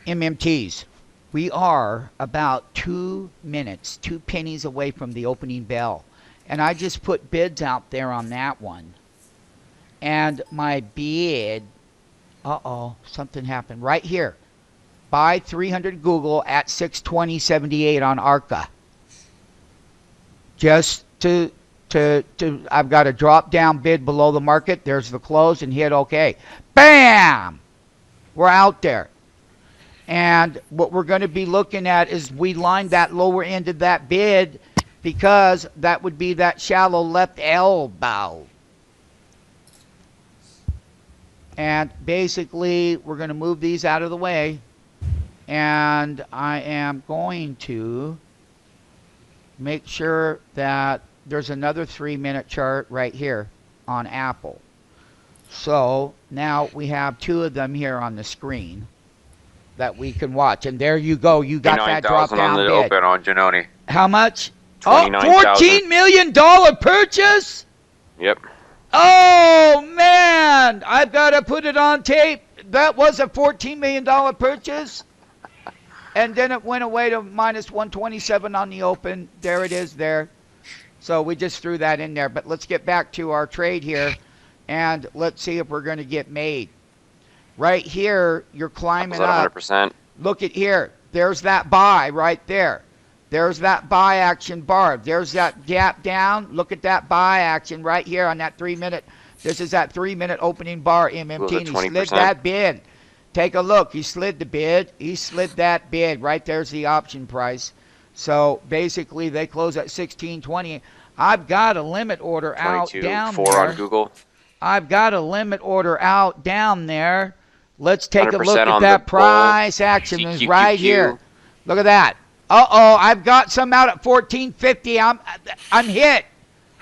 MMTs. We are about 2 minutes, 2 pennies away from the opening bell. And I just put bids out there on that one. And my bid, something happened right here. Buy 300 Google at 620.78 on ARCA. Just to I've got a drop down bid below the market. There's the close and hit OK. Bam! We're out there. And what we're going to be looking at is we lined that lower end of that bid because that would be that shallow left elbow. And basically, we're going to move these out of the way. And I am going to make sure that there's another 3-minute chart right here on Apple. So now we have two of them here on the screen that we can watch. And there you go. You got that drop down on the bid. open on Janoni. How much? Oh, $29,000. $14 million purchase? Yep. Oh, man. I've got to put it on tape. That was a $14 million purchase. And then it went away to minus 127 on the open. There it is there. So we just threw that in there. But let's get back to our trade here. And let's see if we're going to get made. Right here, you're climbing up. 100%. Look at here. There's that buy right there. There's that buy action bar. There's that gap down. Look at that buy action right here on that 3-minute. This is that 3-minute opening bar MMT. And he slid that bid. Take a look. He slid the bid. He slid that bid. Right there's the option price. So basically they close at 16.20. I've got a limit order out down 4 there. on Google. I've got a limit order out down there. Let's take a look 100% at that price action is right here. Look at that. I've got some out at 14.50. I'm hit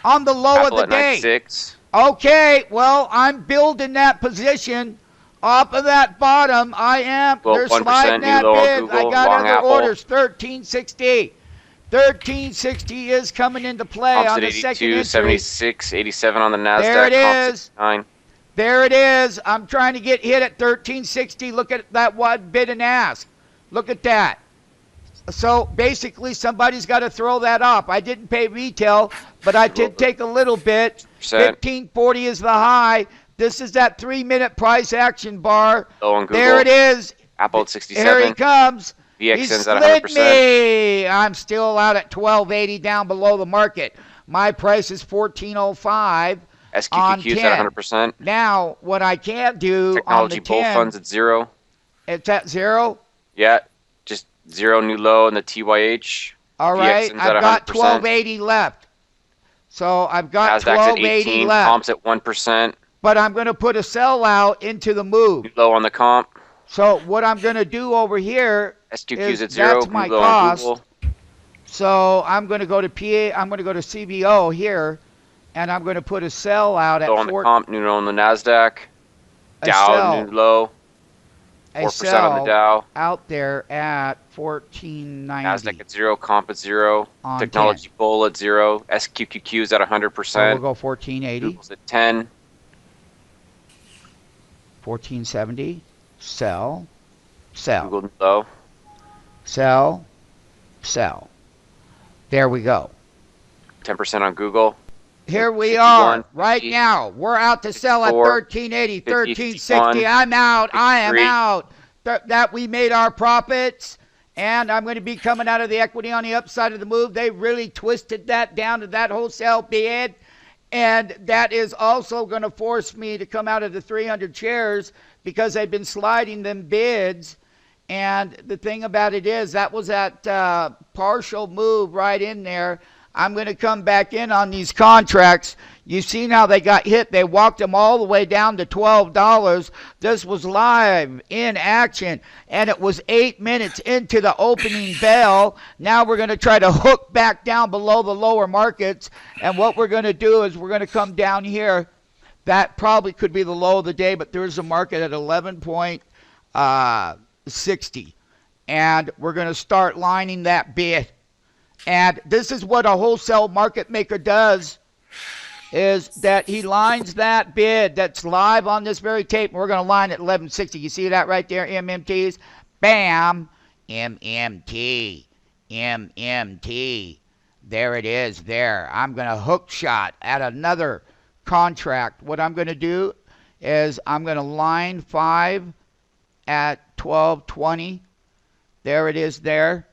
on the low Apple of the day. 96. Okay, well, I'm building that position off of that bottom. I am. Well, They're sliding that bid. I got other Apple. orders. 13.60. 13.60 is coming into play on the second entry. 76, 87 on the NASDAQ. There it is. 9. There it is. I'm trying to get hit at 13.60. Look at that one bid and ask. Look at that. So basically, somebody's got to throw that up. I didn't pay retail, but I did take a little bit. 15.40 is the high. This is that 3-minute price action bar. There it is. Apple at 67. Here he comes. VXN's he slid at 100%. me. I'm still out at 12.80 down below the market. My price is 14.05. SQQQ's at 100%. Now, what I can't do Technology on the Bull 10, Funds at 0. It's at 0? Yeah, just 0 new low in the TYH. All right, I've got 12.80 left. So I've got 12.80 left. Comp's at 1%. But I'm going to put a sell out into the move. New low on the comp. So what I'm going to do over here SQQ's is at 0. that's my cost. So I'm going to go to PA. I'm going to go to CBO here, and I'm going to put a sell out at low on the comp, new low on the NASDAQ. Dow, new low. 4% on the Dow. Out there at 14.90. NASDAQ at 0, comp at 0. Technology Bull at 0. SQQQ's at 100%. So we'll go 14.80. Google's at 10. 14.70. Sell. Sell. Google low. Sell. Sell. There we go. 10% on Google. Here we are right now. We're out to sell at 13.80, 13.60. I'm out. I am out. That we made our profits, and I'm going to be coming out of the equity on the upside of the move. They really twisted that down to that wholesale bid, and that is also going to force me to come out of the 300 shares because they've been sliding them bids. And the thing about it is that was that partial move right in there. I'm going to come back in on these contracts. You've seen how they got hit. They walked them all the way down to $12. This was live in action, and it was 8 minutes into the opening bell. Now we're going to try to hook back down below the lower markets, and what we're going to do is we're going to come down here. That probably could be the low of the day, but there's a market at 11.60, and we're going to start lining that bid. And this is what a wholesale market maker does, is that he lines that bid that's live on this very tape. And we're going to line at 11.60. You see that right there, MMTs? Bam! MMT. MMT. There it is there. I'm going to hook shot at another contract. What I'm going to do is I'm going to line 5 at 1220. There it is there.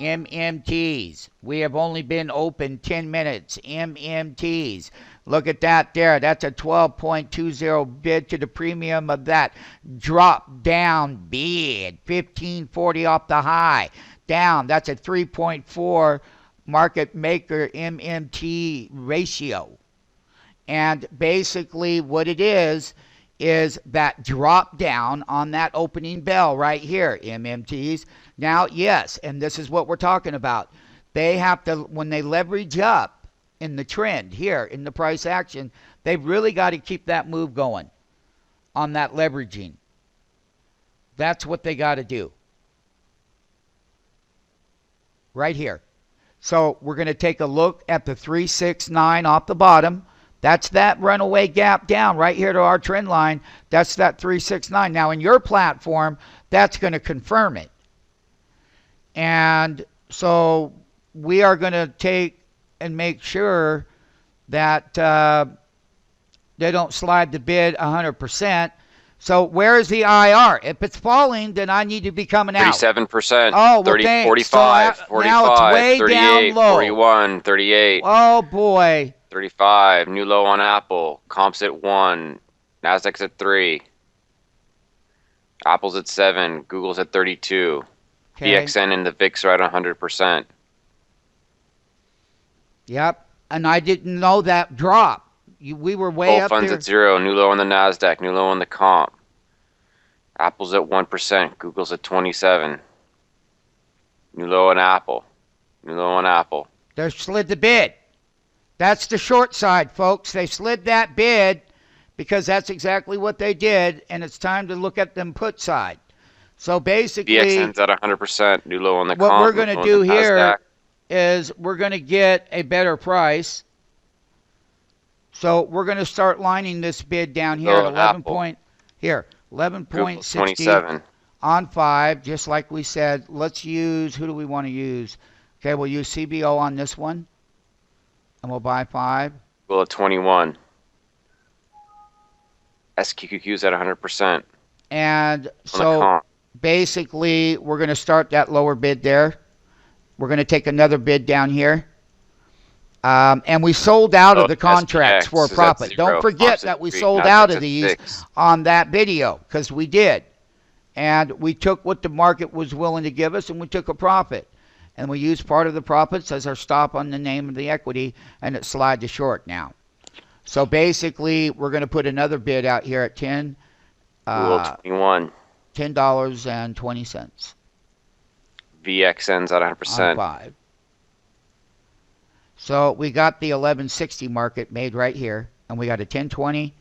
MMTs. We have only been open 10 minutes. MMTs. Look at that there. That's a 12.20 bid to the premium of that drop down bid. 1540 off the high. Down. That's a 3.4 market maker MMT ratio. And basically what it is that drop down on that opening bell right here, MMTs. Now, yes, and this is what we're talking about. They have to, when they leverage up in the trend here in the price action, they've really got to keep that move going on that leveraging. That's what they got to do. Right here. So we're going to take a look at the 369 off the bottom. That's that runaway gap down right here to our trend line. That's that 369. Now in your platform, that's going to confirm it. And so we are going to take and make sure that they don't slide the bid 100%. So where is the IR? If it's falling, then I need to be coming out. 37%. Oh, well, 30, thanks. 45, So 45, now it's way 38, down low. 41, 38. Oh, boy. 35. New low on Apple. Comps at 1. Nasdaq's at 3. Apple's at 7. Google's at 32. Okay. VXN and the VIX are at 100%. Yep. And I didn't know that drop. We were way up funds there. at 0. New low on the Nasdaq. New low on the comp. Apple's at 1%. Google's at 27. New low on Apple. New low on Apple. They slid the bid. That's the short side, folks. They slid that bid because that's exactly what they did, and it's time to look at them put side. So basically, VXN's at 100%. New low on the comp. What we're going to do here is we're going to get a better price. So we're going to start lining this bid down here at 11.60 on 5, just like we said. Let's use, who do we want to use? Okay, we'll use CBO on this one, and we'll buy 5. Well, at 21. SQQQ's at 100%. And so basically, we're going to start that lower bid there. We're going to take another bid down here. And we sold out of the contracts for a profit. Don't forget that we sold out of these on that video, because we did. And we took what the market was willing to give us, and we took a profit. And we used part of the profits as our stop on the name of the equity, and it slid to short now. So basically, we're going to put another bid out here at 21. $10.20. VXN's at 100%. On 5. So we got the 1160 market made right here, and we got a 1020,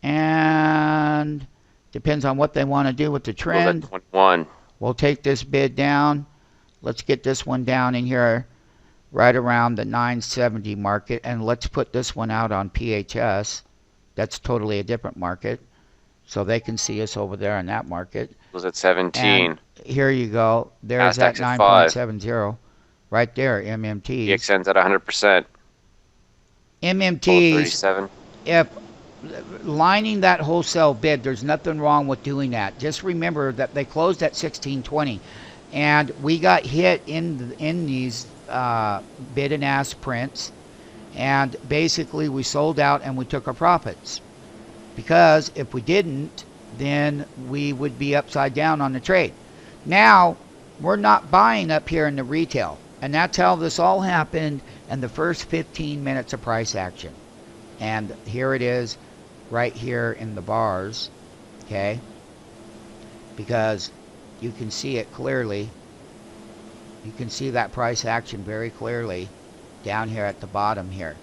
and depends on what they want to do with the trend. 21. We'll take this bid down. Let's get this one down in here right around the 970 market, and let's put this one out on PHS. That's totally a different market, so they can see us over there in that market. It was at 17. And here you go. There's that 9.70. Right there, MMT. VXN's at 100%. MMTs, if lining that wholesale bid, there's nothing wrong with doing that. Just remember that they closed at 1620, and we got hit in these bid and ask prints, and basically we sold out and we took our profits. Because if we didn't, then we would be upside down on the trade. Now, we're not buying up here in the retail. And that's how this all happened in the first 15 minutes of price action. And here it is right here in the bars, okay? Because you can see it clearly. You can see that price action very clearly down here at the bottom here.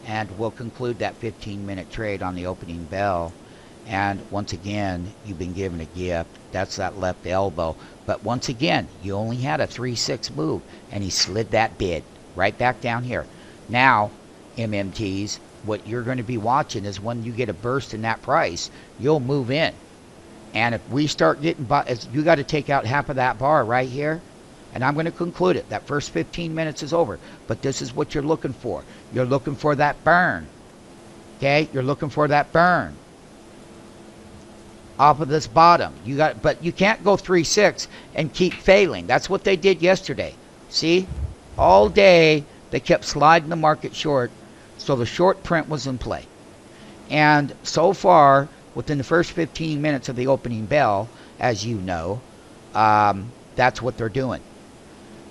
And we'll conclude that 15-minute trade on the opening bell. And once again, you've been given a gift. That's that left elbow. But once again, you only had a 3-6 move, and he slid that bid right back down here. Now, MMTs, what you're going to be watching is when you get a burst in that price, you'll move in. And if we start getting, you got to take out half of that bar right here. And I'm going to conclude it. That first 15 minutes is over. But this is what you're looking for. You're looking for that burn. Okay? You're looking for that burn off of this bottom. But you can't go 3-6 and keep failing. That's what they did yesterday. See? All day they kept sliding the market short. So the short print was in play. And so far, within the first 15 minutes of the opening bell, as you know, that's what they're doing.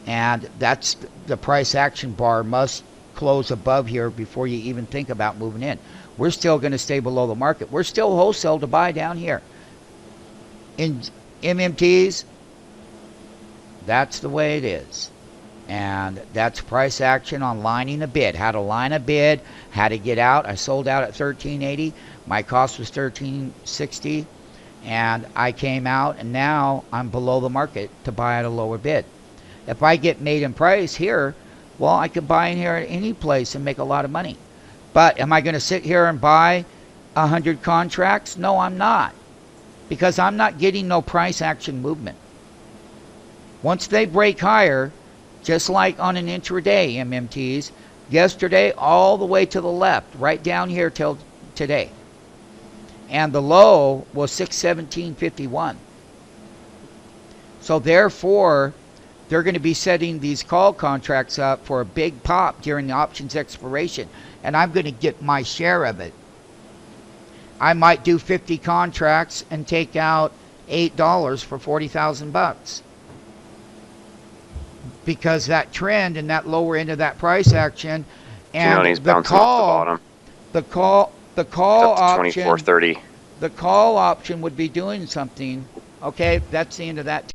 And that's the price action bar must close above here before you even think about moving in. We're still going to stay below the market. We're still wholesale to buy down here. In MMTs, that's the way it is. And that's price action on lining a bid. How to line a bid, how to get out. I sold out at 1380. My cost was 1360. And I came out, and now I'm below the market to buy at a lower bid. If I get made in price here, well, I could buy in here at any place and make a lot of money. But am I going to sit here and buy 100 contracts? No, I'm not. Because I'm not getting no price action movement. Once they break higher, just like on an intraday MMTs, yesterday all the way to the left, right down here till today. And the low was 617.51. So therefore, they're going to be setting these call contracts up for a big pop during the options expiration. And I'm going to get my share of it. I might do 50 contracts and take out $8 for 40,000 bucks. Because that trend and that lower end of that price action and the call option, 24.30. the call option would be doing something. Okay, that's the end of that.